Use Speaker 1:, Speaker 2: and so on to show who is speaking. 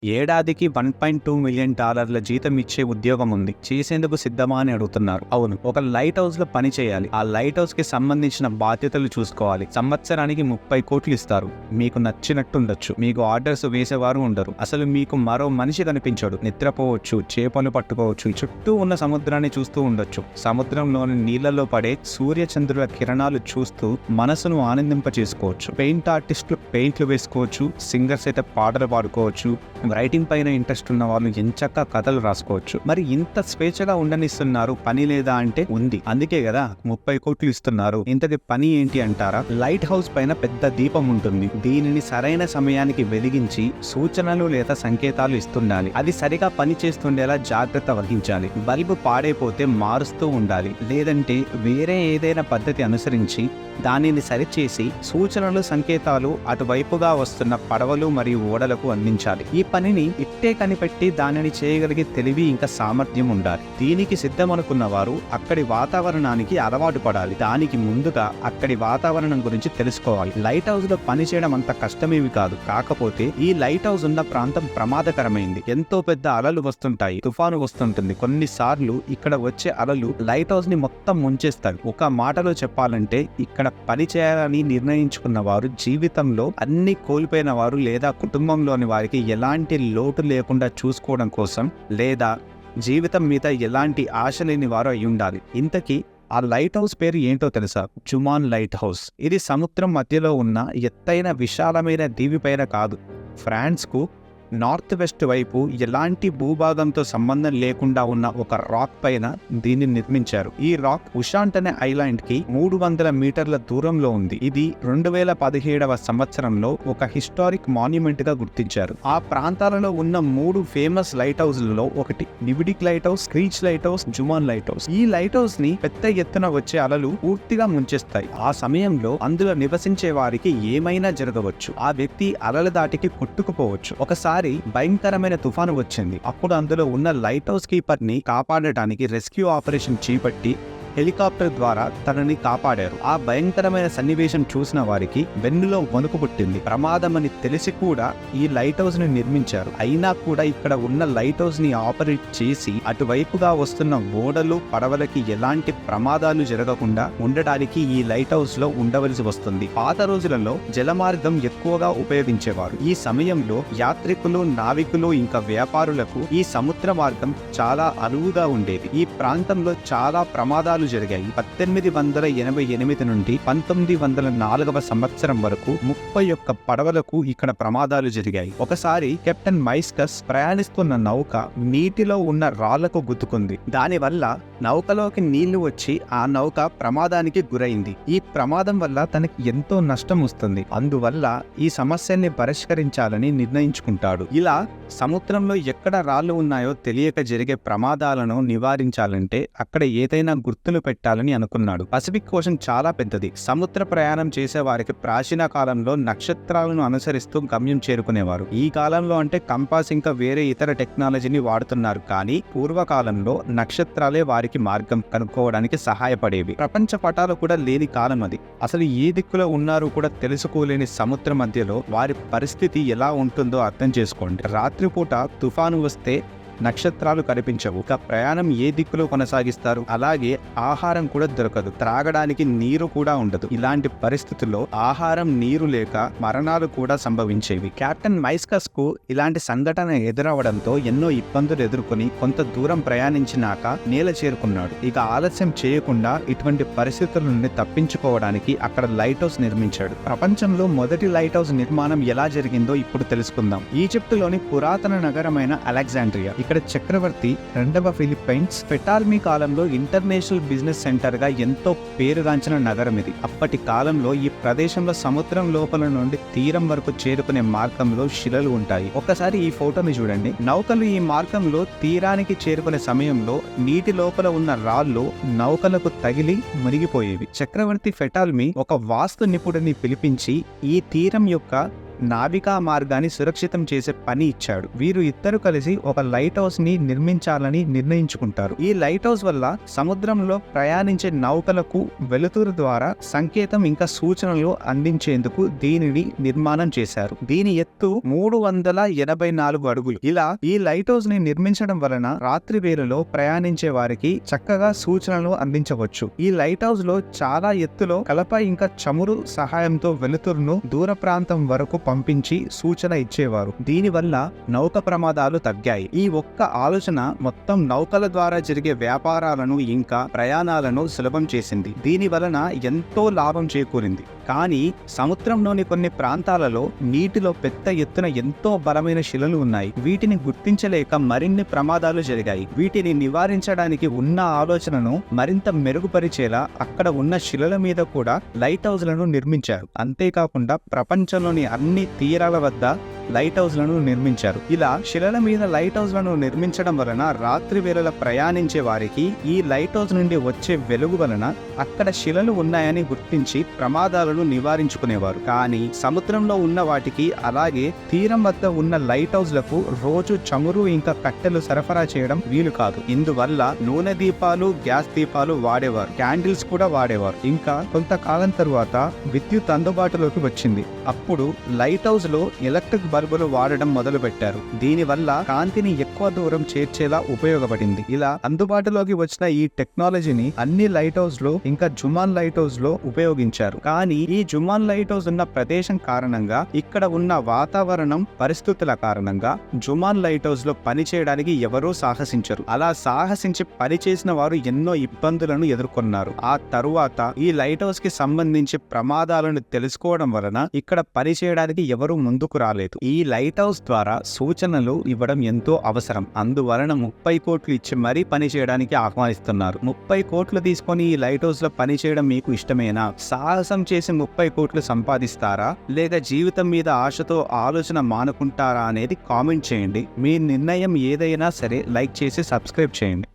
Speaker 1: ఏడాదికి $1.2 మిలియన్ జీతం ఇచ్చే ఉద్యోగం ఉంది. చేసేందుకు సిద్ధమా అని అడుగుతున్నారు. అవును, ఒక లైట్ హౌస్ లో పని చేయాలి. ఆ లైట్ హౌస్ కి సంబంధించిన బాధ్యతలు చూసుకోవాలి. సంవత్సరానికి 30 కోట్లు ఇస్తారు. మీకు నచ్చినట్టు ఉండొచ్చు. మీకు ఆర్డర్స్ వేసేవారు ఉండరు. అసలు మీకు మరో మనిషి కనిపించడు. నిద్రపోవచ్చు, చేపలు పట్టుకోవచ్చు, చుట్టూ ఉన్న సముద్రాన్ని చూస్తూ ఉండొచ్చు. సముద్రంలోని నీళ్లలో పడే సూర్యచంద్రుల కిరణాలు చూస్తూ మనసును ఆనందింప చేసుకోవచ్చు. పెయింట్ ఆర్టిస్టులు పెయింట్లు వేసుకోవచ్చు. సింగర్స్ అయితే పాటలు పాడుకోవచ్చు. రైటింగ్ పైన ఇంట్రెస్ట్ ఉన్న వాళ్ళు ఎంచక్కా కథలు రాసుకోవచ్చు. మరి ఇంత స్వేచ్ఛగా ఉండనిస్తున్నారు, పని లేదా అంటే ఉంది. అందుకే కదా 30 కోట్లు ఇస్తున్నారు. ఇంతది పని ఏంటి అంటారా? లైట్ హౌస్ పైన పెద్ద దీపం ఉంటుంది. దీనిని సరైన సమయానికి వెలిగించి సూచనలు లేదా సంకేతాలు ఇస్తుండాలి. అది సరిగా పని చేస్తుండేలా జాగ్రత్త వహించాలి. బల్బు పాడైపోతే మారుస్తూ ఉండాలి. లేదంటే వేరే ఏదైనా పద్ధతి అనుసరించి దానిని సరిచేసి సూచనలు సంకేతాలు అటువైపుగా వస్తున్న పడవలు మరియు ఓడలకు అందించాలి. ఈ పనిని ఇట్టే కనిపెట్టి దానిని చేయగలిగే తెలివి ఇంకా సామర్థ్యం ఉండాలి. దీనికి సిద్ధమనుకున్న వారు అక్కడి వాతావరణానికి అలవాటు పడాలి. దానికి ముందుగా అక్కడి వాతావరణం గురించి తెలుసుకోవాలి. లైట్ హౌస్ లో పనిచేయడం అంత కష్టమేమి కాదు. కాకపోతే ఈ లైట్ హౌస్ ఉన్న ప్రాంతం ప్రమాదకరమైంది. ఎంతో పెద్ద అలలు వస్తుంటాయి, తుఫాను వస్తుంటుంది. కొన్నిసార్లు ఇక్కడ వచ్చే అలలు లైట్ హౌస్ ని మొత్తం ముంచేస్తాయి. ఒక మాటలో చెప్పాలంటే ఇక్కడ పని చేయాలని నిర్ణయించుకున్న వారు జీవితంలో అన్ని కోల్పోయిన వారు లేదా కుటుంబంలోని వారికి ఎలాంటి లోటు లేకుండా చూసుకోవడం కోసం లేదా జీవితం మీద ఎలాంటి ఆశ లేని వారు అయి ఉండాలి. ఇంతకీ ఆ లైట్ హౌస్ పేరు ఏంటో తెలుసా? జుమాన్ లైట్ హౌస్. ఇది సముద్రం మధ్యలో ఉన్న ఎత్తైన విశాలమైన దీవి పైన కాదు, ఫ్రాన్స్ కు నార్త్ వెస్ట్ వైపు ఎలాంటి భూభాగంతో సంబంధం లేకుండా ఉన్న ఒక రాక్ పైన దీన్ని నిర్మించారు. ఈ రాక్ ఉషాంట్ అనే ఐలాండ్ కి 300 మీటర్ల దూరంలో ఉంది. ఇది 2017వ సంవత్సరంలో ఒక హిస్టారిక్ మాన్యుమెంట్ గా గుర్తించారు. ఆ ప్రాంతాలలో ఉన్న 3 ఫేమస్ లైట్ హౌస్లలో ఒకటి Nividic lighthouse, Screech lighthouse, Jument lighthouse. ఈ లైట్ హౌస్ ని పెద్ద ఎత్తున వచ్చే అలలు పూర్తిగా ముంచేస్తాయి. ఆ సమయంలో అందులో నివసించే వారికి ఏమైనా జరగవచ్చు. ఆ వ్యక్తి అలల దాటికి కొట్టుకుపోవచ్చు. ఒకసారి భయంకరమైన తుఫాను వచ్చింది. అప్పుడు అందులో ఉన్న లైట్ హౌస్ కీపర్ ని కాపాడటానికి రెస్క్యూ ఆపరేషన్ చేపట్టి హెలికాప్టర్ ద్వారా తనని కాపాడారు. ఆ భయంకరమైన సన్నివేశం చూసిన వారికి వెన్నులో వణుకు పుట్టింది. ప్రమాదమని తెలిసి కూడా ఈ లైట్ హౌస్ ని నిర్మించారు. అయినా కూడా ఇక్కడ ఉన్న లైట్ హౌస్ ని ఆపరేట్ చేసి అటువైపుగా వస్తున్న ఓడలు పడవలకి ఎలాంటి ప్రమాదాలు జరగకుండా ఉండడానికి ఈ లైట్ హౌస్ లో ఉండవలసి వస్తుంది. పాత రోజులలో జలమార్గం ఎక్కువగా ఉపయోగించేవారు. ఈ సమయంలో యాత్రికులు, నావికులు ఇంకా వ్యాపారులకు ఈ సముద్ర మార్గం చాలా అనువుగా ఉండేది. ఈ ప్రాంతంలో చాలా ప్రమాదాలు జరిగాయి. 1888 నుండి 1904వ సంవత్సరం వరకు 31 పడవలకు ఇక్కడ ప్రమాదాలు జరిగాయి. ఒకసారి కెప్టెన్ మైస్కస్ ప్రయాణిస్తున్న నౌక నీటిలో ఉన్న రాళ్లకు గుద్దుకుంది. దానివల్ల నౌకలోకి నీళ్లు వచ్చి ఆ నౌక ప్రమాదానికి గురైంది. ఈ ప్రమాదం వల్ల తనకి ఎంతో నష్టం వస్తుంది. అందువల్ల ఈ సమస్యల్ని పరిష్కరించాలని నిర్ణయించుకుంటాడు. ఇలా సముద్రంలో ఎక్కడ రాళ్లు ఉన్నాయో తెలియక జరిగే ప్రమాదాలను నివారించాలంటే అక్కడ ఏదైనా గుర్తులు పెట్టాలని అనుకున్నాడు. పసిఫిక్ ఓషన్ చాలా పెద్దది. సముద్ర ప్రయాణం చేసే వారికి ప్రాచీన కాలంలో నక్షత్రాలను అనుసరిస్తూ గమ్యం చేరుకునేవారు. ఈ కాలంలో అంటే కంపాస్ ఇంకా వేరే ఇతర టెక్నాలజీని వాడుతున్నారు. కానీ పూర్వకాలంలో నక్షత్రాలే వారికి మార్గం కనుక్కోవడానికి సహాయపడేవి. ప్రపంచ పటాలు కూడా లేని కాలం అది. అసలు ఏ దిక్కులో ఉన్నారు కూడా తెలుసుకోలేని సముద్ర మధ్యలో వారి పరిస్థితి ఎలా ఉంటుందో అర్థం చేసుకోండి. రాత్రిపూట తుఫాను వస్తే నక్షత్రాలు కనిపించవు. ఇక ప్రయాణం ఏ దిక్కులో కొనసాగిస్తారు? అలాగే ఆహారం కూడా దొరకదు. త్రాగడానికి నీరు కూడా ఉండదు. ఇలాంటి పరిస్థితుల్లో ఆహారం, నీరు లేక మరణాలు కూడా సంభవించేవి. కెప్టెన్ మైస్కస్ కు ఇలాంటి సంఘటన ఎదురవడంతో ఎన్నో ఇబ్బందులు ఎదుర్కొని కొంత దూరం ప్రయాణించినాక నేల చేరుకున్నాడు. ఇక ఆలస్యం చేయకుండా ఇటువంటి పరిస్థితుల నుండి తప్పించుకోవడానికి అక్కడ లైట్ హౌస్ నిర్మించాడు. ప్రపంచంలో మొదటి లైట్ హౌస్ నిర్మాణం ఎలా జరిగిందో ఇప్పుడు తెలుసుకుందాం. ఈజిప్టులోని పురాతన నగరమైన అలెగ్జాండ్రియా. ఇక్కడ చక్రవర్తి 2వ ఫిలిప్పైన్స్ ఫెటాల్మీ కాలంలో ఇంటర్నేషనల్ బిజినెస్ సెంటర్ గా ఎంతో పేరుగాంచిన నగరం ఇది. అప్పటి కాలంలో ఈ ప్రదేశంలో సముద్రం లోపల నుండి తీరం వరకు చేరుకునే మార్గంలో శిలలు ఉంటాయి. ఒక్కసారి ఈ ఫోటోని చూడండి. నౌకలు ఈ మార్గంలో తీరానికి చేరుకునే సమయంలో నీటి లోపల ఉన్న రాళ్లు నౌకలకు తగిలి మునిగిపోయేవి. చక్రవర్తి ఫెటాల్మీ ఒక వాస్తు నిపుణుడిని పిలిపించి ఈ తీరం యొక్క నావికా మార్గాన్ని సురక్షితం చేసే పని ఇచ్చాడు. వీరు ఇద్దరు కలిసి ఒక లైట్ హౌస్ ని నిర్మించాలని నిర్ణయించుకుంటారు. ఈ లైట్ హౌస్ వల్ల సముద్రంలో ప్రయాణించే నౌకలకు వెలుతురు ద్వారా సంకేతం ఇంకా సూచనలు అందించేందుకు దీనిని నిర్మాణం చేశారు. దీని ఎత్తు 384 అడుగులు. ఇలా ఈ లైట్ హౌస్ ని నిర్మించడం వలన రాత్రి వేళలో ప్రయాణించే వారికి చక్కగా సూచనలు అందించవచ్చు. ఈ లైట్ హౌస్ లో చాలా ఎత్తులో కలప ఇంకా చమురు సహాయంతో వెలుతురును దూర ప్రాంతం వరకు పంపించి సూచన ఇచ్చేవారు. దీనివల్ల నౌక ప్రమాదాలు తగ్గాయి. ఈ ఒక్క ఆలోచన మొత్తం నౌకల ద్వారా జరిగే వ్యాపారాలను ఇంకా ప్రయాణాలను సులభం చేసింది. దీని వలన ఎంతో లాభం చేకూరింది. కానీ సముద్రంలోని కొన్ని ప్రాంతాలలో నీటిలో పెద్ద ఎత్తున ఎంతో బలమైన శిలలు ఉన్నాయి. వీటిని గుర్తించలేక మరిన్ని ప్రమాదాలు జరిగాయి. వీటిని నివారించడానికి ఉన్న ఆలోచనను మరింత మెరుగుపరిచేలా అక్కడ ఉన్న శిలల మీద కూడా లైట్ హౌస్లను నిర్మించారు. అంతేకాకుండా ప్రపంచంలోని అన్ని తీరాల వద్ద లైట్ హౌస్లను నిర్మించారు. ఇలా శిలల మీద లైట్ హౌస్లను నిర్మించడం వలన రాత్రి వేళల ప్రయాణించే వారికి ఈ లైట్ హౌస్ నుండి వచ్చే వెలుగు వలన అక్కడ శిలలు ఉన్నాయని గుర్తించి ప్రమాదాలను నివారించుకునేవారు. కానీ సముద్రంలో ఉన్న వాటికి అలాగే తీరం వద్ద ఉన్న లైట్ హౌస్లకు రోజు చమురు ఇంకా కట్టెలు సరఫరా చేయడం వీలు కాదు. ఇందువల్ల నూనె దీపాలు, గ్యాస్ దీపాలు వాడేవారు. క్యాండిల్స్ కూడా వాడేవారు. ఇంకా కొంతకాలం తరువాత విద్యుత్ అందుబాటులోకి వచ్చింది. అప్పుడు లైట్ హౌస్ లో ఎలక్ట్రిక్ బల్బులు వాడడం మొదలు పెట్టారు. దీనివల్ల కాంతిని ఎక్కువ దూరం చేర్చేలా ఉపయోగపడింది. ఇలా అందుబాటులోకి వచ్చిన ఈ టెక్నాలజీని అన్ని లైట్ హౌస్ లో ఇంకా జుమాన్ లైట్ హౌస్ లో ఉపయోగించారు. కానీ ఈ జుమాన్ లైట్ హౌస్ ఉన్న ప్రదేశం కారణంగా, ఇక్కడ ఉన్న వాతావరణం పరిస్థితుల కారణంగా జుమాన్ లైట్ హౌస్ లో పని చేయడానికి ఎవరూ సాహసించరు. అలా సాహసించి పని చేసిన వారు ఎన్నో ఇబ్బందులను ఎదుర్కొన్నారు. ఆ తరువాత ఈ లైట్ హౌస్ కి సంబంధించి ప్రమాదాలను తెలుసుకోవడం వలన ఇక్కడ పని చేయడానికి ఎవరూ ముందుకు రాలేదు. ఈ లైట్ హౌస్ ద్వారా సూచనలు ఇవ్వడం ఎంతో అవసరం. అందువలన 30 కోట్లు ఇచ్చి మరీ పని చేయడానికి ఆహ్వానిస్తున్నారు. 30 కోట్లు తీసుకొని ఈ లైట్ హౌస్ లో పని చేయడం మీకు ఇష్టమేనా? సాహసం చేసి 30 కోట్లు సంపాదిస్తారా, లేదా జీవితం మీద ఆశతో ఆలోచన మానుకుంటారా అనేది కామెంట్ చేయండి. మీ నిర్ణయం ఏదైనా సరే లైక్ చేసి సబ్స్క్రైబ్ చేయండి.